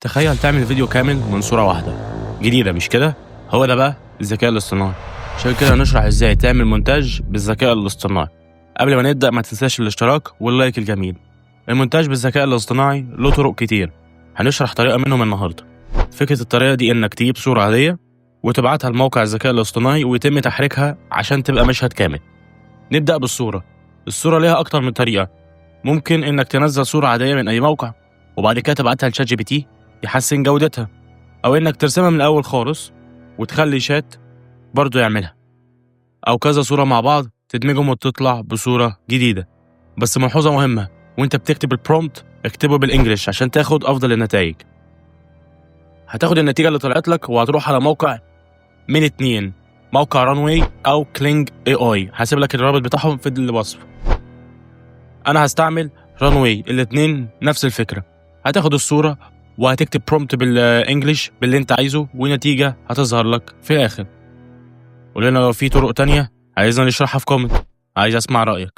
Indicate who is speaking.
Speaker 1: تخيل تعمل فيديو كامل من صورة واحدة جديدة، مش كده؟ هو ده بقى الذكاء الاصطناعي. عشان كده هنشرح ازاي تعمل مونتاج بالذكاء الاصطناعي. قبل ما نبدأ ما تنساش الاشتراك واللايك الجميل. المونتاج بالذكاء الاصطناعي له طرق كتير، هنشرح طريقة منهم النهاردة. فكرة الطريقة دي انك تجيب صورة عادية وتبعتها لموقع الذكاء الاصطناعي ويتم تحريكها عشان تبقى مشهد كامل. نبدأ بالصورة. الصورة ليها أكتر من طريقة. ممكن انك تنزل صورة عادية من أي موقع وبعد كده تبعتها لشات جي بي تي يحسن جودتها، أو إنك ترسمها من الأول خالص وتخلي شات برضه يعملها، أو كذا صورة مع بعض تدمجهم وتطلع بصورة جديدة. بس ملحوظة مهمة، وإنت بتكتب البرومبت اكتبه بالإنجليش عشان تاخد أفضل النتائج. هتاخد النتيجة اللي طلعت لك وهتروح على موقع من اتنين، موقع رانواي أو كلينج اي اي، هسيب لك الرابط بتاعهم في الوصف. أنا هستعمل رانواي، الاتنين نفس الفكرة. هتاخد الصورة وهتكتب برومبت بالانجليش باللي انت عايزه ونتيجة هتظهر لك في الاخر. قول لنا لو في طرق تانية عايزنا نشرحها في كومنت، عايز اسمع رأيك.